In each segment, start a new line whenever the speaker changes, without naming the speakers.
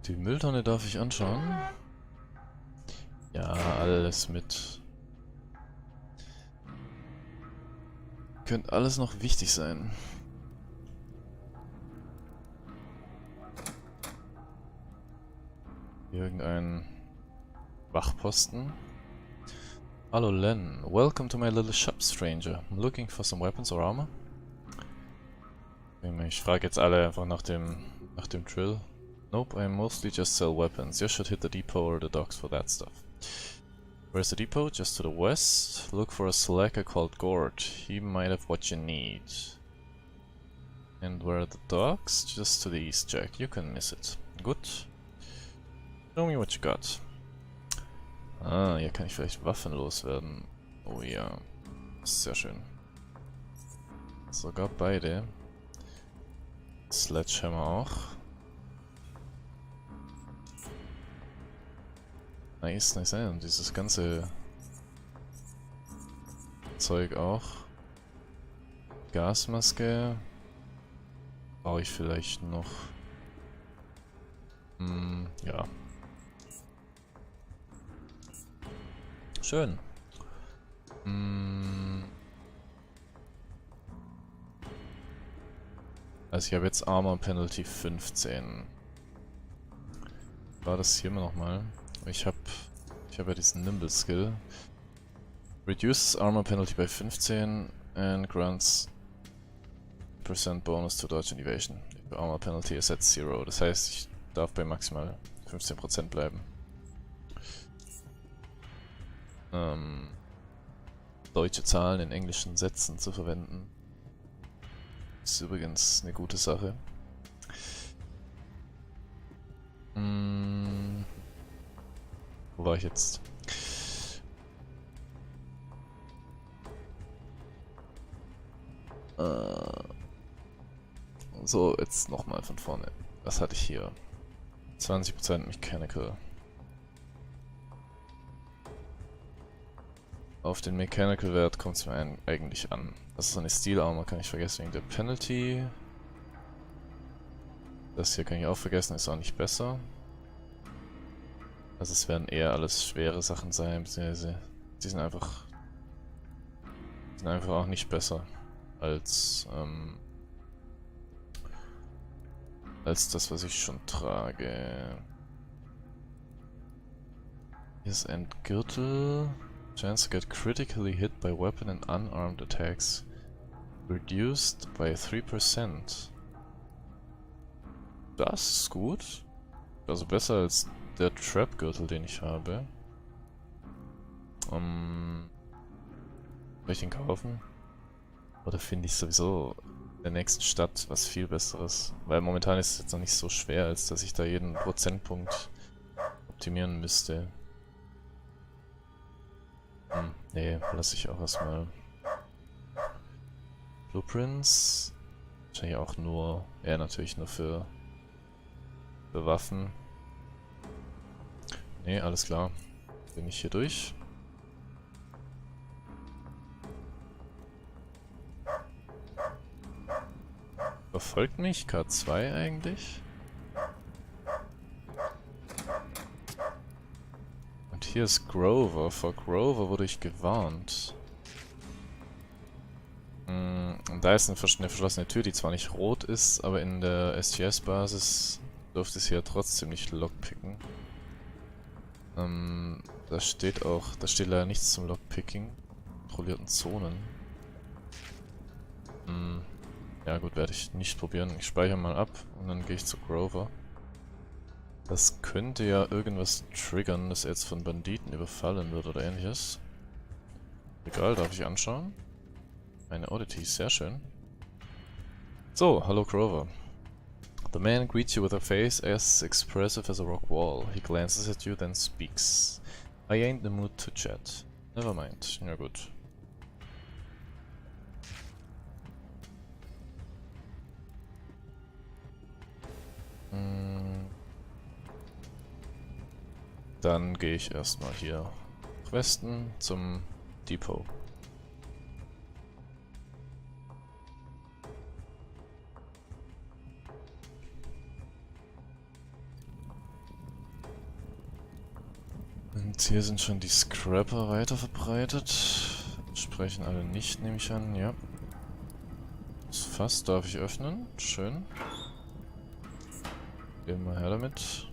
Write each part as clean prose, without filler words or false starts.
Die Mülltonne darf ich anschauen. Ja, alles mit. Könnte alles noch wichtig sein. Irgendein Wachposten. Hallo Len, welcome to my little shop, stranger. I'm looking for some weapons or armor. Ich frage jetzt alle einfach nach dem Drill. Nope, I mostly just sell weapons. You should hit the depot or the docks for that stuff. Where's the depot? Just to the west. Look for a slacker called Gord. He might have what you need. And where are the docks? Just to the east, Jack. You can miss it. Good. Show me what you got. Ah, hier kann ich vielleicht Waffen loswerden. Oh ja. Sehr schön. Sogar beide. Sledgehammer auch. Nice, nice. Und dieses ganze Zeug auch. Gasmaske. Brauche ich vielleicht noch. Ja. Schön. Also ich habe jetzt Armor Penalty 15. War das hier nochmal? Ich habe ja diesen Nimble Skill. Reduces Armor Penalty by 15 and grants % bonus to Dodge and Evasion. Armor Penalty is at 0. Das heißt, ich darf bei maximal 15% bleiben. Deutsche Zahlen in englischen Sätzen zu verwenden. Ist übrigens eine gute Sache. Wo war ich jetzt? So, jetzt nochmal von vorne. Was hatte ich hier? 20% Mechanical. Auf den Mechanical-Wert kommt es mir eigentlich an. Das ist eine Steel Armor, kann ich vergessen wegen der Penalty. Das hier kann ich auch vergessen, ist auch nicht besser. Also es werden eher alles schwere Sachen sein, beziehungsweise die sind einfach auch nicht besser als das, was ich schon trage. Hier ist ein Gürtel. Chance to get critically hit by weapon and unarmed attacks reduced by 3%. Das ist gut. Also besser als der Trap-Gürtel, den ich habe. Soll ich den kaufen? Oder finde ich sowieso in der nächsten Stadt was viel Besseres? Weil momentan ist es jetzt noch nicht so schwer, als dass ich da jeden Prozentpunkt optimieren müsste. Nee, lasse ich auch erstmal. Blueprints. Wahrscheinlich auch nur, natürlich nur für Waffen. Nee, alles klar. Bin ich hier durch. Verfolgt mich K2 eigentlich? Und hier ist Grover. Vor Grover wurde ich gewarnt. Und da ist eine verschlossene Tür, die zwar nicht rot ist, aber in der STS-Basis dürfte es hier trotzdem nicht lockpicken. Da steht leider nichts zum Lockpicking. Kontrollierten Zonen. Ja gut, werde ich nicht probieren. Ich speichere mal ab und dann gehe ich zu Grover. Das könnte ja irgendwas triggern, dass er jetzt von Banditen überfallen wird oder ähnliches. Egal, darf ich anschauen? Eine Oddity, sehr schön. So, hallo Grover. The man greets you with a face as expressive as a rock wall. He glances at you, then speaks. I ain't in the mood to chat. Never mind. Ja gut. Dann gehe ich erstmal hier nach Westen zum Depot. hier sind schon die Scrapper weiter verbreitet. Sprechen alle nicht, nehme ich an, ja. Das Fass darf ich öffnen. Schön. Gehen wir her damit.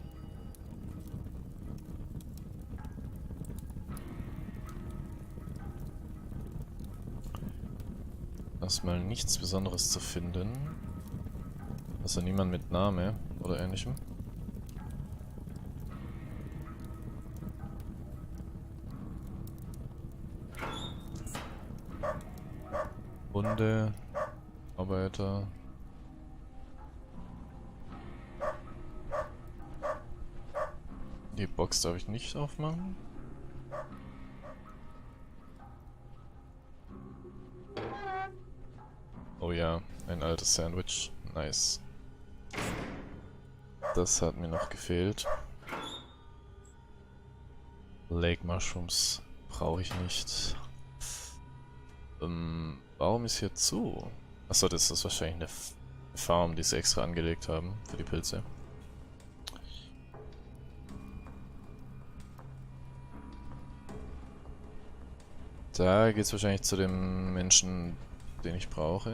Erstmal nichts Besonderes zu finden. Also niemand mit Name oder ähnlichem. Hunde, Arbeiter. Die Box darf ich nicht aufmachen. Oh ja, ein altes Sandwich. Nice. Das hat mir noch gefehlt. Lake Mushrooms brauche ich nicht. Warum ist hier zu? Achso, das ist wahrscheinlich eine Farm, die sie extra angelegt haben für die Pilze. Da geht's wahrscheinlich zu dem Menschen, den ich brauche.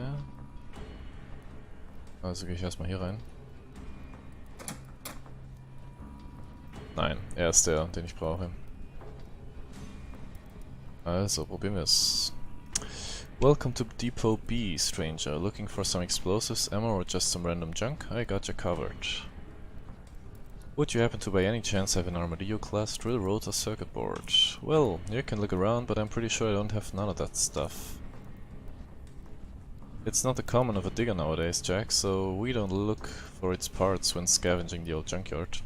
Also gehe ich erstmal hier rein. Nein, er ist der, den ich brauche. Also, probieren wir es. Welcome to Depot B, stranger. Looking for some explosives, ammo, or just some random junk? I got you covered. Would you happen to by any chance have an Armadillo class drill rotor circuit board? Well, you can look around, but I'm pretty sure I don't have none of that stuff. It's not the common of a digger nowadays, Jack, so we don't look for its parts when scavenging the old junkyard.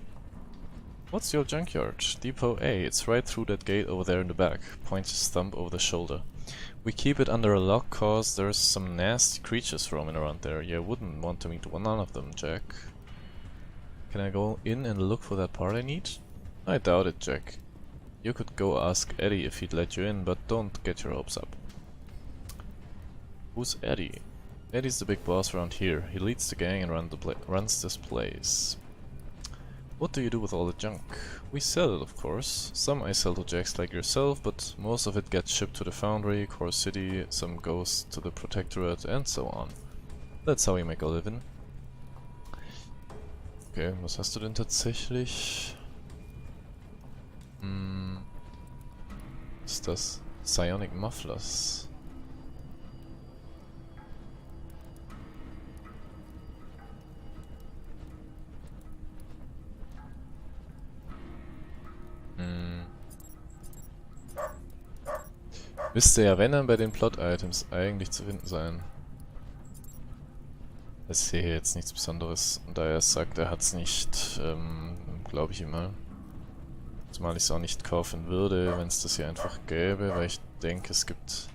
What's the old junkyard? Depot A, it's right through that gate over there in the back. Points his thumb over the shoulder. We keep it under a lock cause there's some nasty creatures roaming around there. You wouldn't want to meet none of them, Jack. Can I go in and look for that part I need? I doubt it, Jack. You could go ask Eddie if he'd let you in, but don't get your hopes up. Who's Eddie? Eddie's the big boss around here. He leads the gang and runs this place. What do you do with all the junk? We sell it, of course. Some I sell to jacks like yourself, but most of it gets shipped to the foundry, Core City, some goes to the Protectorate, and so on. That's how we make a living. Okay, was hast du denn tatsächlich? Ist das Psionic Mufflers? Müsste ja, wenn dann bei den Plot-Items eigentlich zu finden sein. Ich sehe jetzt nichts Besonderes. Und da er sagt, er hat's nicht, glaube ich ihm mal. Zumal ich es auch nicht kaufen würde, wenn es das hier einfach gäbe, weil ich denke, es gibt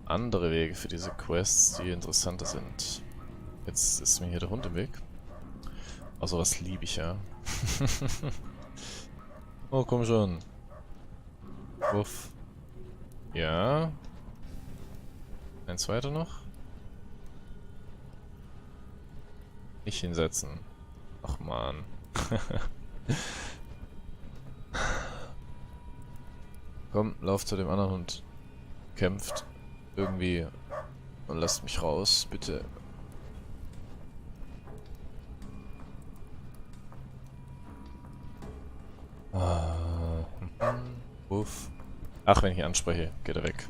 andere Wege für diese Quests, die interessanter sind. Jetzt ist mir hier der Hund im Weg. Also was liebe ich ja. Oh, komm schon. Wuff. Ja. Eins weiter noch. Nicht hinsetzen. Ach man. Komm, lauf zu dem anderen Hund. Kämpft. Irgendwie. Und lasst mich raus, bitte. Uff. Ach, wenn ich ihn anspreche, geht er weg.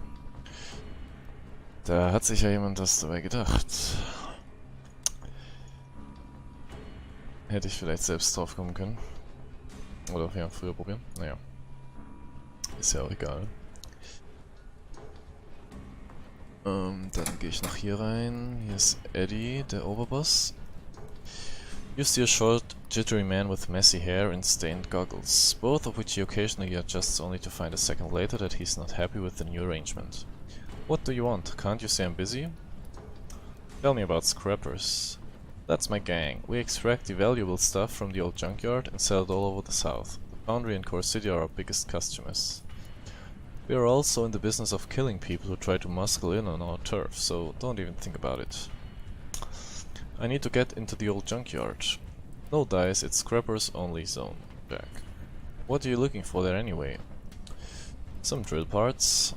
Da hat sich ja jemand das dabei gedacht. Hätte ich vielleicht selbst drauf kommen können. Oder ja, früher probieren. Naja. Ist ja auch egal. Dann gehe ich noch hier rein. Hier ist Eddie, der Oberboss. You see a short, jittery man with messy hair and stained goggles, both of which he occasionally adjusts only to find a second later that he's not happy with the new arrangement. What do you want? Can't you say I'm busy? Tell me about scrappers. That's my gang. We extract the valuable stuff from the old junkyard and sell it all over the south. The foundry and Core City are our biggest customers. We are also in the business of killing people who try to muscle in on our turf, so don't even think about it. I need to get into the old junkyard. No dice, it's scrappers only zone. Jack. What are you looking for there anyway? Some drill parts.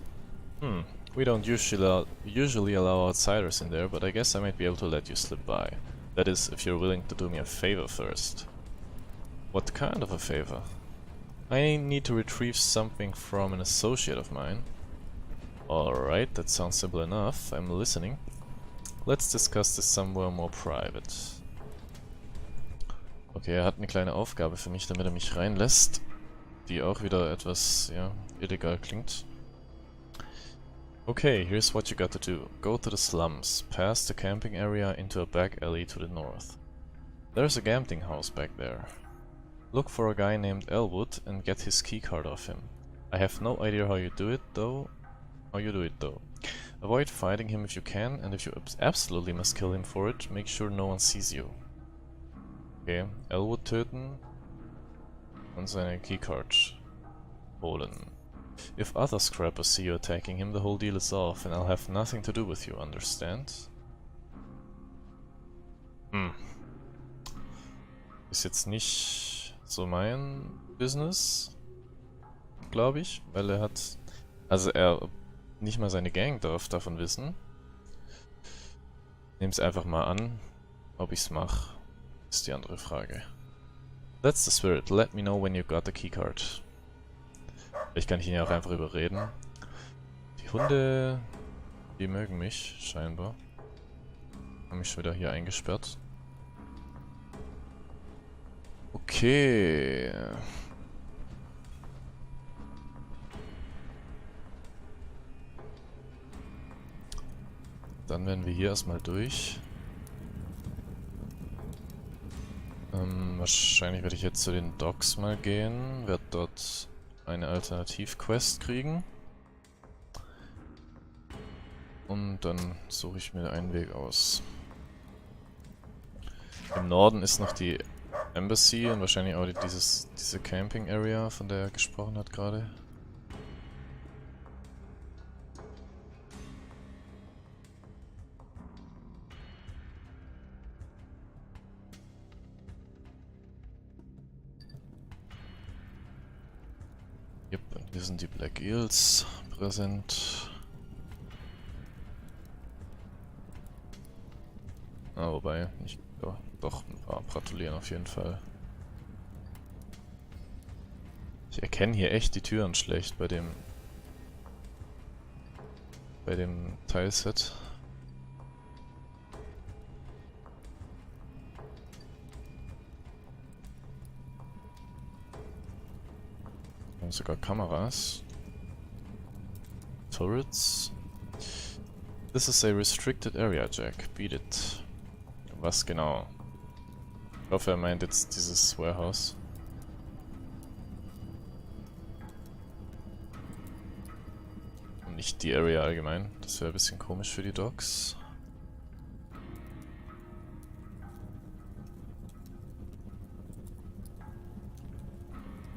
We don't usually allow outsiders in there, but I guess I might be able to let you slip by. That is, if you're willing to do me a favor first. What kind of a favor? I need to retrieve something from an associate of mine. Alright, that sounds simple enough. I'm listening. Let's discuss this somewhere more private. Okay, er hat eine kleine Aufgabe für mich, damit er mich reinlässt, die auch wieder etwas, ja, illegal klingt. Okay, here's what you got to do. Go to the slums, past the camping area into a back alley to the north. There's a gambling house back there. Look for a guy named Elwood and get his keycard off him. I have no idea how you do it though. Avoid fighting him if you can, and if you absolutely must kill him for it, make sure no one sees you. Okay, Elwood töten und seine Keycard holen. If other scrappers see you attacking him, the whole deal is off, and I'll have nothing to do with you, understand? Ist jetzt nicht so mein Business, glaube ich, weil er hat... Also nicht mal seine Gang darf davon wissen. Nehm's einfach mal an. Ob ich's mache, ist die andere Frage. That's the spirit. Let me know when you got the keycard. Vielleicht kann ich ihn ja auch einfach überreden. Die Hunde, die mögen mich, scheinbar. Haben mich schon wieder hier eingesperrt. Okay. Dann werden wir hier erstmal durch. Wahrscheinlich werde ich jetzt zu den Docks mal gehen, werde dort eine Alternativ-Quest kriegen. Und dann suche ich mir einen Weg aus. Im Norden ist noch die Embassy und wahrscheinlich auch diese Camping Area, von der er gesprochen hat gerade. Yep, und hier sind die Black Eels präsent. Wobei, doch, ein paar gratulieren auf jeden Fall. Ich erkenne hier echt die Türen schlecht bei dem Teilset. Wir haben sogar Kameras. Turrets. This is a restricted area, Jack. Beat it. Was genau? Ich hoffe, er meint jetzt dieses Warehouse. Und nicht die Area allgemein. Das wäre ein bisschen komisch für die Docks.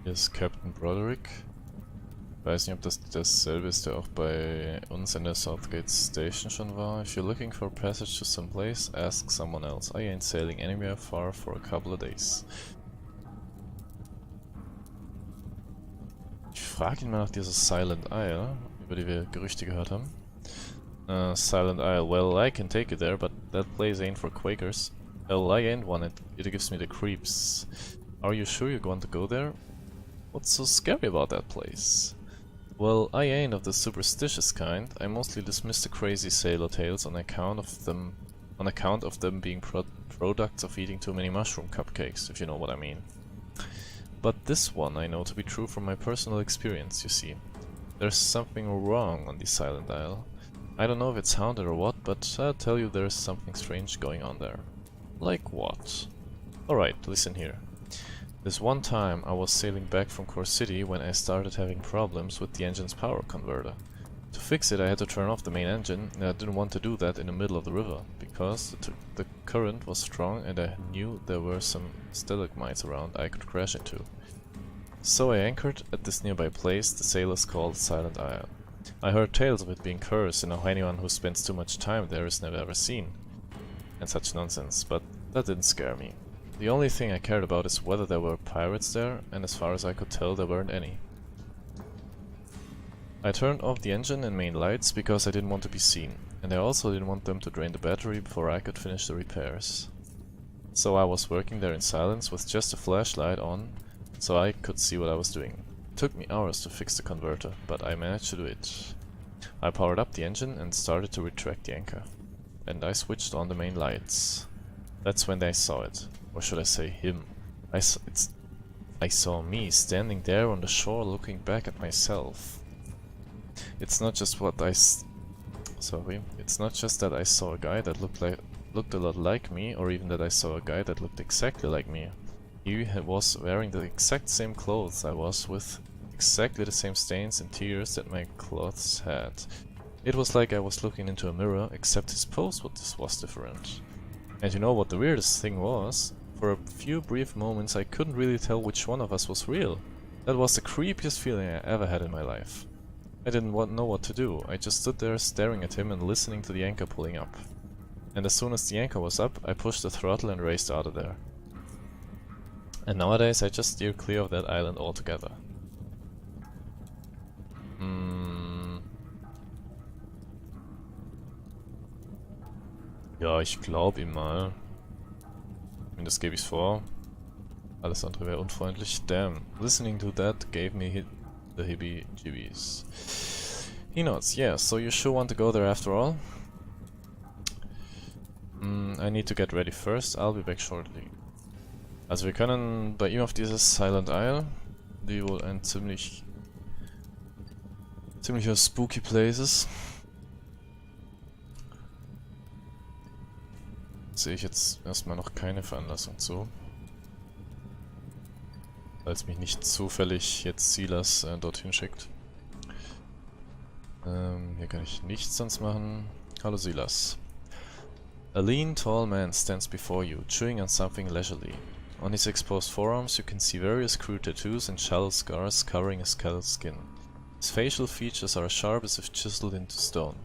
Hier ist Captain Broderick. Ich weiß nicht, ob das dasselbe ist, der auch bei uns in der Southgate Station schon war. If you're looking for a passage to some place, ask someone else. I ain't sailing anywhere far for a couple of days. Ich frage ihn mal nach dieser Silent Isle, über die wir Gerüchte gehört haben. Silent Isle, well, I can take you there, but that place ain't for Quakers. Well, I ain't one, it gives me the creeps. Are you sure you want to go there? What's so scary about that place? Well, I ain't of the superstitious kind. I mostly dismiss the crazy sailor tales on account of them being products of eating too many mushroom cupcakes, if you know what I mean. But this one I know to be true from my personal experience, you see. There's something wrong on the Silent Isle. I don't know if it's haunted or what, but I'll tell you there's something strange going on there. Like what? Alright, listen here. This one time I was sailing back from Core City when I started having problems with the engine's power converter. To fix it I had to turn off the main engine, and I didn't want to do that in the middle of the river, because the current was strong and I knew there were some stalagmites around I could crash into. So I anchored at this nearby place the sailors called Silent Isle. I heard tales of it being cursed and how anyone who spends too much time there is never ever seen, and such nonsense, but that didn't scare me. The only thing I cared about is whether there were pirates there, and as far as I could tell there weren't any. I turned off the engine and main lights because I didn't want to be seen, and I also didn't want them to drain the battery before I could finish the repairs. So I was working there in silence with just a flashlight on, so I could see what I was doing. It took me hours to fix the converter, but I managed to do it. I powered up the engine and started to retract the anchor. And I switched on the main lights. That's when I saw it. Or should I say him? I saw me standing there on the shore looking back at myself. It's not just It's not just that I saw a guy that looked a lot like me, or even that I saw a guy that looked exactly like me. He was wearing the exact same clothes I was, with exactly the same stains and tears that my clothes had. It was like I was looking into a mirror, except his pose was different. And you know what the weirdest thing was? For a few brief moments I couldn't really tell which one of us was real. That was the creepiest feeling I ever had in my life. I didn't know what to do. I just stood there staring at him and listening to the anchor pulling up. And as soon as the anchor was up, I pushed the throttle and raced out of there. And nowadays I just steer clear of that island altogether. Ja, ich glaub ihm mal. Zumindest gebe ich's vor. Alles andere wäre unfreundlich. Damn, listening to that gave me the heebie-jeebies. He nods. Yeah, so you sure want to go there after all? I need to get ready first. I'll be back shortly. Also wir können bei ihm auf dieses Silent Isle, die wohl ein ziemlicher spooky place ist. Sehe ich jetzt erstmal noch keine Veranlassung zu. Falls mich nicht zufällig jetzt Silas dorthin schickt. Hier kann ich nichts sonst machen. Hallo Silas. A lean, tall man stands before you, chewing on something leisurely. On his exposed forearms you can see various crude tattoos and shallow scars covering his scaled skin. His facial features are as sharp as if chiseled into stone.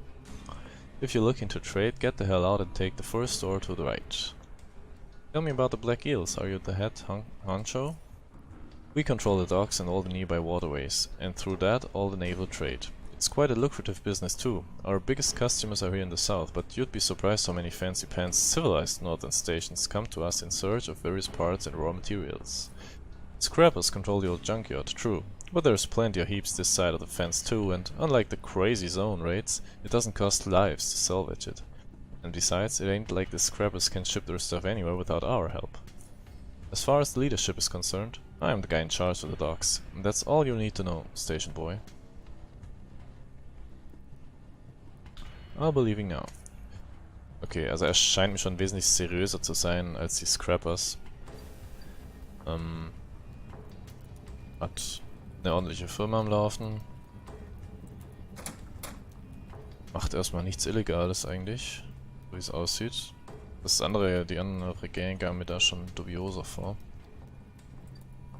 If you're looking to trade, get the hell out and take the first door to the right. Tell me about the Black Eels. Are you the head honcho? We control the docks and all the nearby waterways, and through that all the naval trade. It's quite a lucrative business too. Our biggest customers are here in the south, but you'd be surprised how many fancy pants civilized northern stations come to us in search of various parts and raw materials. Scrappers control the old junkyard, true, but there's plenty of heaps this side of the fence too, and unlike the crazy zone rates, it doesn't cost lives to salvage it. And besides, it ain't like the scrappers can ship their stuff anywhere without our help. As far as the leadership is concerned, I am the guy in charge of the docks, and that's all you need to know, station boy. I'll be leaving now. Okay, also er scheint mir schon wesentlich seriöser zu sein als die Scrappers. Hat eine ordentliche Firma am Laufen. Macht erstmal nichts Illegales eigentlich, so wie es aussieht. Die andere Gang kam mir da schon dubioser vor.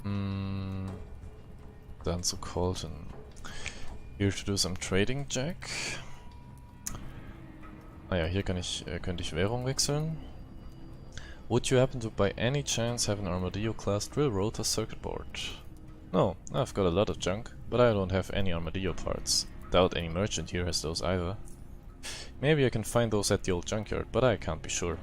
Dann zu Colton. Here to do some trading, Jack. Ah ja, hier könnte ich Währung wechseln. Would you happen to by any chance have an Armadillo-class drill rotor circuit board? No, I've got a lot of junk, but I don't have any Armadillo parts. Doubt any merchant here has those either. Maybe I can find those at the old junkyard, but I can't be sure.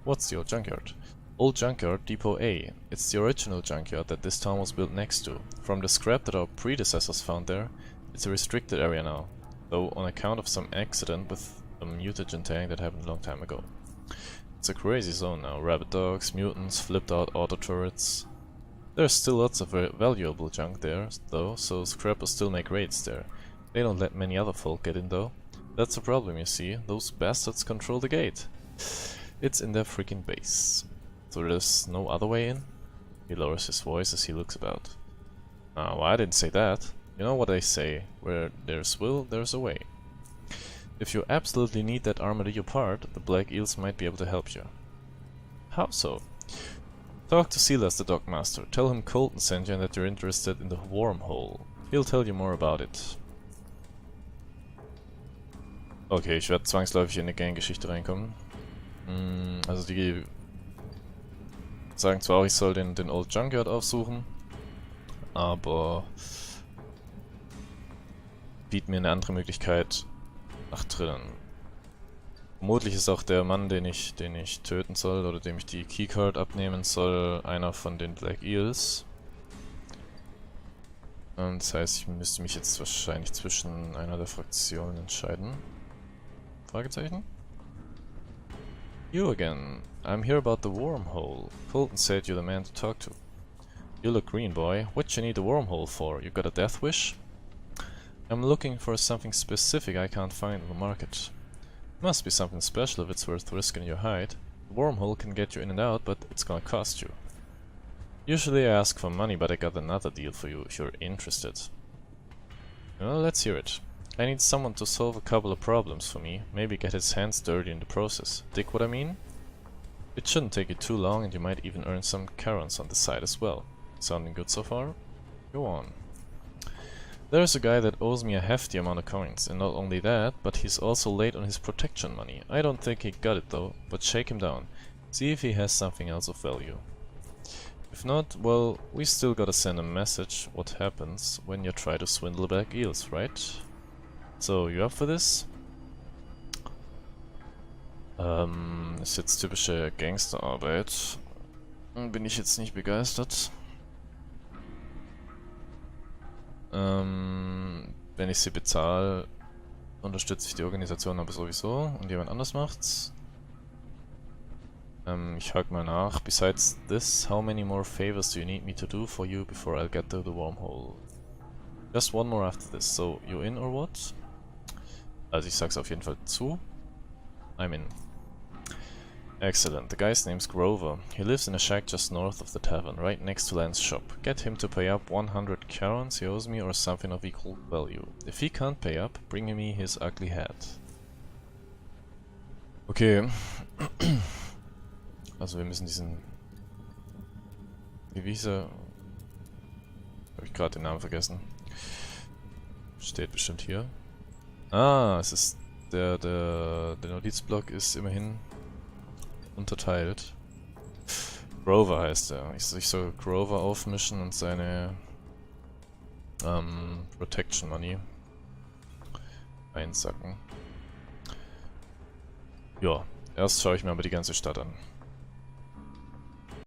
What's the old junkyard? Old Junkyard Depot A. It's the original junkyard that this town was built next to. From the scrap that our predecessors found there, it's a restricted area now, though on account of some accident with a mutagen tank that happened a long time ago. It's a crazy zone now. Rabbit dogs, mutants, flipped out auto turrets. There's still lots of valuable junk there, though, so scrappers still make raids there. They don't let many other folk get in, though. That's the problem, you see. Those bastards control the gate. It's in their freaking base. So there's no other way in? He lowers his voice as he looks about. Well, I didn't say that. You know what they say, where there's will, there's a way. If you absolutely need that Armadillo part, the Black Eels might be able to help you. How so? Talk to Silas, the Dockmaster. Tell him Colton sent you and that you're interested in the wormhole. He'll tell you more about it. Okay, ich werde zwangsläufig in eine Gang-Geschichte reinkommen. Also die Sagen zwar auch, ich soll den Old Junkyard aufsuchen, aber bieten mir eine andere Möglichkeit nach drinnen. Vermutlich ist auch der Mann, den ich töten soll, oder dem ich die Keycard abnehmen soll, einer von den Black Eels. Und das heißt, ich müsste mich jetzt wahrscheinlich zwischen einer der Fraktionen entscheiden. Fragezeichen? You again. I'm here about the wormhole. Fulton said you're the man to talk to. You look green, boy. What you need a wormhole for? You got a death wish? I'm looking for something specific I can't find in the market. Must be something special if it's worth risking your hide. The wormhole can get you in and out, but it's gonna cost you. Usually I ask for money, but I got another deal for you if you're interested. Well, let's hear it. I need someone to solve a couple of problems for me, maybe get his hands dirty in the process. Dig what I mean? It shouldn't take you too long and you might even earn some carons on the side as well. Sounding good so far? Go on. There's a guy that owes me a hefty amount of coins, and not only that, but he's also late on his protection money. I don't think he got it though, but shake him down. See if he has something else of value. If not, well, we still gotta send a message what happens when you try to swindle back eels, right? So, you up for this? Ist jetzt typische Gangsterarbeit. Bin ich jetzt nicht begeistert. Wenn ich sie bezahle, unterstütze ich die Organisation aber sowieso und jemand anders macht's. Ich hake mal nach. Besides this, how many more favors do you need me to do for you before I'll get to the wormhole? Just one more after this, so you in or what? Also ich sag's auf jeden Fall zu. I'm in. Excellent. The guy's name's Grover. He lives in a shack just north of the tavern, right next to Lance's shop. Get him to pay up 100 carons he owes me or something of equal value. If he can't pay up, bring me his ugly hat. Okay. Also wir müssen diesen... Wie hieß er? Habe ich gerade den Namen vergessen. Steht bestimmt hier. Ah, es ist... Der Notizblock ist immerhin unterteilt. Grover heißt er. Ich soll Grover aufmischen und seine Protection Money einsacken. Ja, erst schaue ich mir aber die ganze Stadt an.